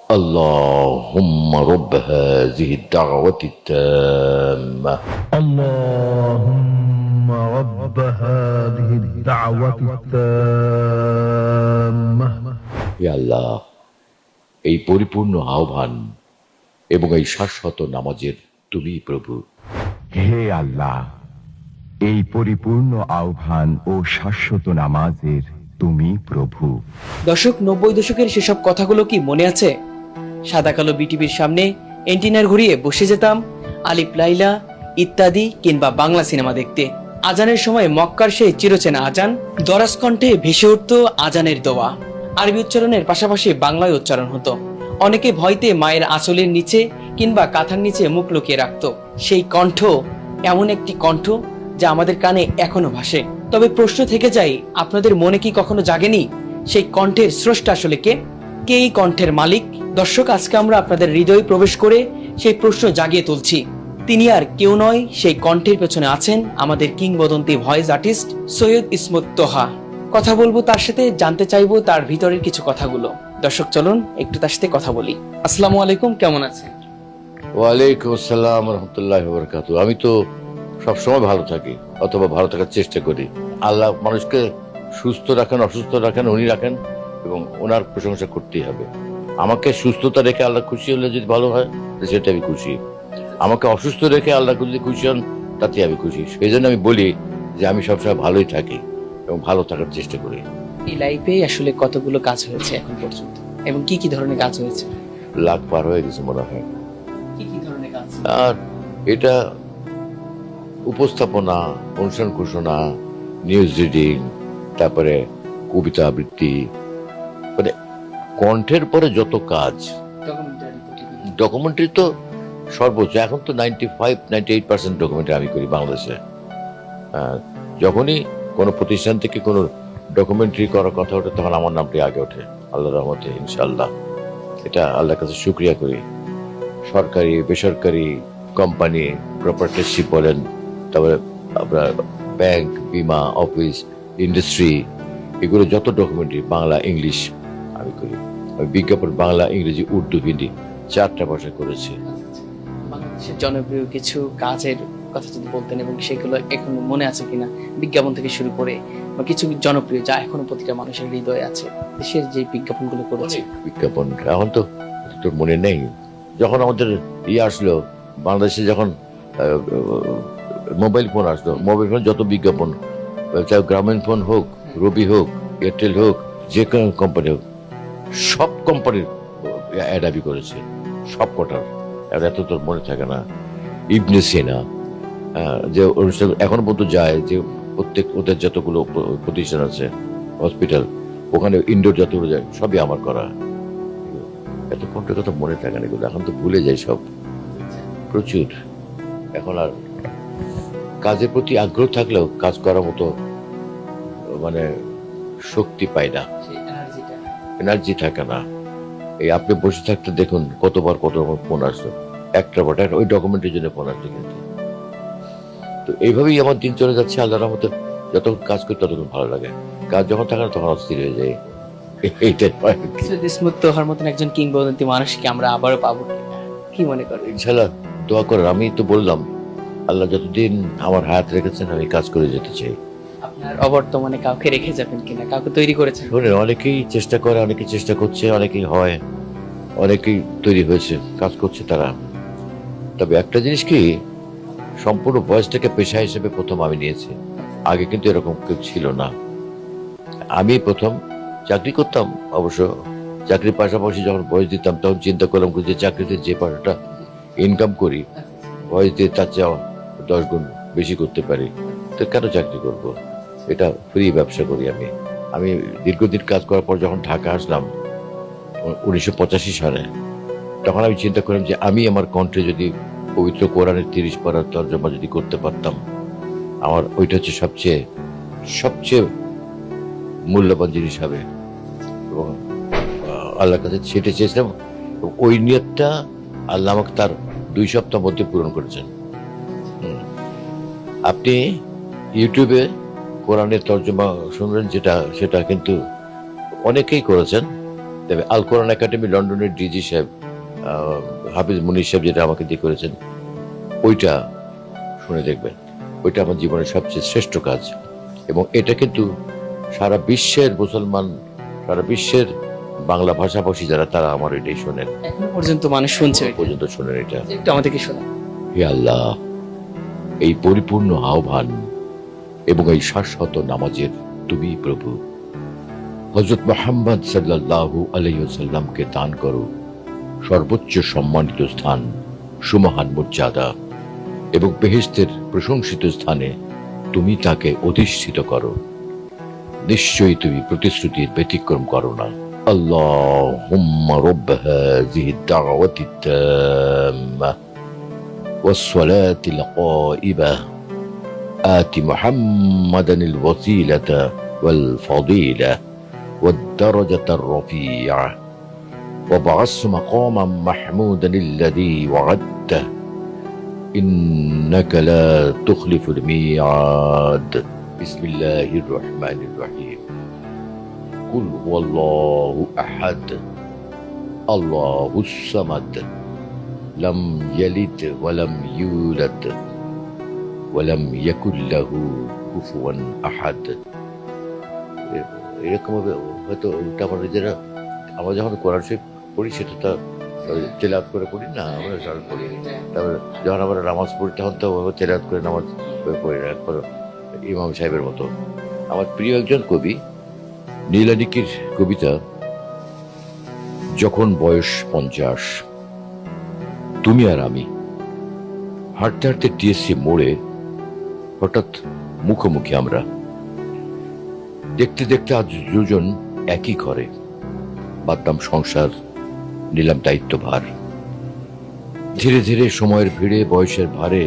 اللهم رب هذه الدعوة التامة اللهم رب هذه الدعوة التامة হে আল্লাহ, এই পরিপূর্ণ আহ্বান এবং এই শাশ্বত নামাজের তুমি প্রভু। হে আল্লাহ, এই পরিপূর্ণ আহ্বান ও শাশ্বত নামাজের তুমি প্রভু। দশক 90 দশকের সেসব কথাগুলো কি মনে আছে? সাদা কালো বিটিভির সামনে এন্টিনার ঘুরিয়ে বসে যেতাম আলিফ লাইলা ইত্যাদি কিংবা বাংলা সিনেমা দেখতে। আজানের সময় মক্কার সেই চিরচেনা আজান, দরাজ কণ্ঠে ভেসে উঠত আজানের দোয়া। আরবি উচ্চারণের পাশাপাশি বাংলায় উচ্চারণ হতো। অনেকে ভয়তে মায়ের আঁচলের নিচে কিংবা কাঁথার নিচে মুখ লুকিয়ে রাখত। সেই কণ্ঠ এমন একটি কণ্ঠ যা আমাদের কানে এখনো ভাসে। তবে প্রশ্ন থেকে যায়, আপনাদের মনে কি কখনো জাগেনি সেই কণ্ঠের স্রষ্টা আসলে কে? কে এই কণ্ঠের মালিক? দর্শক, আজকে আমরা আপনাদের হৃদয়ে প্রবেশ করে সেই প্রশ্ন জাগিয়ে তুলছি। তিনি আর কেউ নয়, সেই কণ্ঠের পেছনে আছেন আমাদের কিংবদন্তি ভয়েস আর্টিস্ট সৈয়দ ইসমত তোহা। কথা বলবো তার সাথে, জানতে চাইবো তার ভিতরের কিছু কথাগুলো। দর্শক, চলুন একটু তার সাথে কথা বলি। আসসালামু আলাইকুম, কেমন আছেন? ওয়ালাইকুম আসসালাম রহমতুল্লাহ বরকাত। আমি তো সবসময় ভালো থাকি, অথবা ভালো থাকার চেষ্টা করি। আল্লাহ মানুষকে সুস্থ রাখেন, অসুস্থ রাখেন, উনি রাখেন, এবং ওনার প্রশংসা করতেই হবে। আমাকে সুস্থতা রেখে আল্লাহ খুশি হলে যদি ভালো হয়, সেটা আমি খুশি। আমাকে অসুস্থ রেখে আল্লাহ যদি খুশি হন, তাতে আমি খুশি। সেই জন্য আমি বলি যে আমি সবসময় ভালোই থাকি এবং ভালো থাকার চেষ্টা করি। এই লাইফে আসলে কতগুলো কাজ হয়েছে এখন পর্যন্ত, এবং কি কি ধরনের কাজ হয়েছে? লাখ পার হয়ে গেছে মনে হয়। কি কি ধরনের কাজ? আর এটা উপস্থাপনা, অনুষ্ঠান ঘোষণা, নিউজ রিডিং, তারপরে কবিতা আবৃত্তি, মানে কণ্ঠের পরে যত কাজ। ডকুমেন্টারি তো সর্বোচ্চ। এখন তো 95-98% ডকুমেন্টারি আমি করি বাংলাদেশে। যখনই কোনো প্রতিষ্ঠান থেকে কোনো ডকুমেন্টারি করার কথা ওঠে, তখন আমার নামটি আগে ওঠে, আল্লাহর রহমতে ইনশাআল্লাহ। এটা আল্লাহর কাছে শুকরিয়া করি। সরকারি, বেসরকারি কোম্পানি, প্রপার্টিশিপ বলেন, তারপরে আপনার ব্যাংক, বিমা, অফিস, ইন্ডাস্ট্রি, এগুলো যত ডকুমেন্টারি বাংলা ইংলিশ আমি করি। আমি বিজ্ঞাপন বাংলা, ইংরেজি, উর্দু, হিন্দি 4টা ভাষায় করেছি। বাংলাদেশের জনপ্রিয় কিছু কাজের কথা যদি বলতেন, এবং সেগুলো এখন মনে আছে কিনা, বিজ্ঞাপন থেকে শুরু করে বা কিছু জনপ্রিয় যা এখনো প্রতিটা মানুষের হৃদয়ে আছে, দেশের যে বিজ্ঞাপনগুলো করেছে। বিজ্ঞাপন এখন তো তোর মনে নেই। যখন আমাদের আসলো বাংলাদেশে, যখন মোবাইল ফোন আসলো, মোবাইল ফোন যত বিজ্ঞাপন, চাই গ্রামীণ ফোন হোক, রবি হোক, এয়ারটেল হোক, যে কোনো কোম্পানি হোক, সব কোম্পানির অ্যাড আমি করেছি, সব কটার। এত তোর মনে থাকে না। ইবনে সিনা যে অনুষ্ঠান এখনো পর্যন্ত যায়, যে প্রত্যেক ওদের যতগুলো প্রতিষ্ঠান আছে, হসপিটাল, ওখানে ইনডোর যতগুলো যায়, সবই আমার করা। এত কণ্ঠের কথা মনে থাকে না, এগুলো এখন তো ভুলে যাই সব প্রচুর। এখন আর কাজের প্রতি আগ্রহ থাকলেও কাজ করার মতো মানে শক্তি পাই না, এনার্জি থাকে না। এই আপনি বসে থাকতে দেখুন কতবার কত ফোন আসলো, একটা পর একটা, ওই ডকুমেন্টের জন্য ফোন আসলো। কিন্তু তো এইভাবেই আমার দিন চলে যাচ্ছে আল্লাহর রহমতে। যতক্ষণ কাজ করি ততক্ষণ ভালো লাগে, কাজ যখন থাকে না তখন অস্থির হয়ে যায়। এইটাই ইসমত তোহার মতন একজন কিংবদন্তি মানুষকে আমরা আবারও পাবো, কি মনে করেন? ইনশাআল্লাহ দোয়া করেন। আমি তো বললাম, আল্লাহ যতদিন আমার হায়াত রেখেছেন আমি কাজ করে যেতে চাই। আপনার অবর্তমানে কাউকে রেখে যাবেন কিনা, কাউকে তৈরি করেছেন? শোনেন, অনেকেই চেষ্টা করে, অনেকেই চেষ্টা করছে, অনেকেই হয়, অনেকেই তৈরি হয়েছে, কাজ করছে তারা। তবে একটা জিনিস কি, সম্পূর্ণ বয়স থেকে পেশা হিসেবে প্রথম আমি নিয়েছি। আগে কিন্তু এরকম কেউ ছিল না। আমি প্রথম চাকরি করতাম, অবশ্য চাকরির পাশাপাশি যখন বয়স দিতাম, তখন চিন্তা করলাম যে চাকরিতে যে পয়সাটা ইনকাম করি, বয়স দিয়ে তার চেয়ে 10 গুণ বেশি করতে পারি, তো কেন চাকরি করব? এটা ফ্রি ব্যবসা করি আমি। আমি দীর্ঘদিন কাজ করার পর যখন ঢাকা আসলাম 1985 সালে, তখন আমি চিন্তা করলাম যে আমি আমার কণ্ঠে যদি পবিত্র কোরআনের 30 পারার তর্জমা যদি করতে পারতাম, আমার ওইটা হচ্ছে সবচেয়ে সবচেয়ে মূল্যবান জিনিস হবে। এবং আল্লাহর কাছে সেটা চেয়েছিলাম। ওই নিয়তটা আল্লাহ আমাকে তার 2 সপ্তাহ মধ্যে পূরণ করেছেন। আপনি ইউটিউবে কোরআনের তর্জমা শুনলেন, সেটা কিন্তু অনেকেই করেছেন, তবে আল কোরআন একাডেমি লন্ডনের ডিজি সাহেব হাফিজ মুনির সাহেব যেটা আমাকে দিয়ে করেছেন, ওইটা শুনে দেখবেন। ওইটা আমার জীবনের সবচেয়ে শ্রেষ্ঠ কাজ। এবং এটা কিন্তু সারা বিশ্বের মুসলমান, সারা বিশ্বের বাংলা ভাষাভাষী যারা, তারা আমার এটাই শোনেন, এখনো পর্যন্ত মানুষ শুনছে এখন এটা। পর্যন্ত শোনেন এটা। একটু আমাদেরকে শোনা। হে আল্লাহ, এই পরিপূর্ণ আহ্বান এবং এই শাশ্বত নামাজের তুমি প্রভু। হযরত মুহাম্মদ সাল্লাল্লাহু আলাইহি ওয়াসাল্লামকে দান করো সর্বোচ্চ সম্মানিত স্থান, সুমহান মর্যাদা, এবং বেহেশতের প্রশংসিত স্থানে তুমি তাকে অধিষ্ঠিত করো। নিশ্চয়ই তুমি প্রতিশ্রুতির ব্যতিক্রম করো না। আল্লাহুম্মা রাব্ব হাযিহি দাওয়াতি তাম্মা والصلاة القائمة آت محمدا الوسيلة والفضيلة والدرجة الرفيعة وابعثه مقاما محمودا الذي وعدته إنك لا تخلف الميعاد بسم الله الرحمن الرحيم قل هو الله أحد الله الصمد لم يلد ولم يولد ولم يكن له كفوا أحد। এরকম হয়তো আমরা নিজেরা, আমরা যখন কোরআন শরীফ পড়ি সেটা তো তেলাওয়াত করে পড়ি না, আমরা সরল পড়ি। তারপরে যখন আমরা নামাজ পড়ি তখন তো তেলাওয়াত করে নামাজ পড়ি না, একবার ইমাম সাহেবের মতো। আমার প্রিয় একজন কবি নীলানিকির কবিতা, যখন বয়স 50, তুমি আর আমি হাঁটতে হাঁটতে টিএসসি মোড়ে হঠাৎ মুখোমুখি আমরা। দেখতে দেখতে আজ দুজন একই ঘরে, বাদলাম সংসার, নিলাম দায়িত্বভার। ধীরে ধীরে সময়ের ভিড়ে, বয়সের ভারে,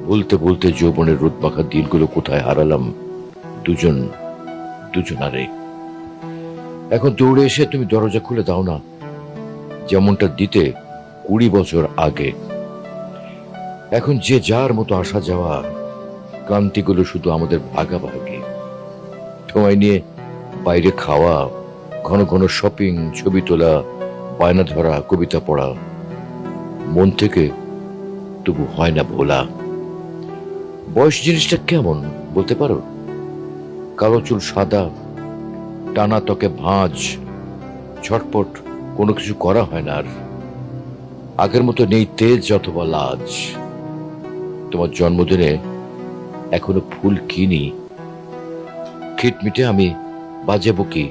বলতে বলতে যৌবনের রোদ মাখা দিনগুলো কোথায় হারালাম দুজনারে। এখন দৌড়ে এসে তুমি দরজা খুলে দাও না, যেমনটা দিতে 20 বছর আগে। এখন যে যার মতো আসা যাওয়া, ক্লান্তিগুলো শুধু আমাদের ভাগাভাগি। সময় নিয়ে বাইরে খাওয়া, ঘন ঘন শপিং, ছবি তোলা, বায়না ধরা, কবিতা পড়া, মন থেকে তবু হয় না ভোলা। বয়স জিনিসটা কেমন বলতে পারো? কালো চুল সাদা, টানা ত্বকে ভাঁজ, ঝটপট কোনো কিছু করা হয় না আর। আগের মতো নেই তেজ অথবা লাজ। তোমার জন্মদিনে এখনো ফুল কিনি, খিটমিটে আমি বাজে বকি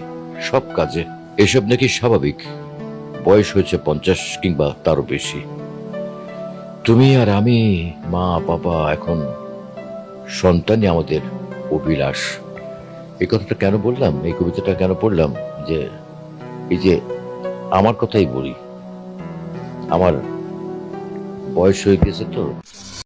সব কাজে। এসব নাকি স্বাভাবিক, বয়স হয়েছে 50 কিংবা তারও বেশি। তুমি আর আমি, মা বাবা, এখন সন্তানই আমাদের অভিলাষ। এই কথাটা কেন বললাম, এই কবিতাটা কেন পড়লাম, যে এই যে আমার কথাই বলি, আমার বয়স হয়ে গেছে তো।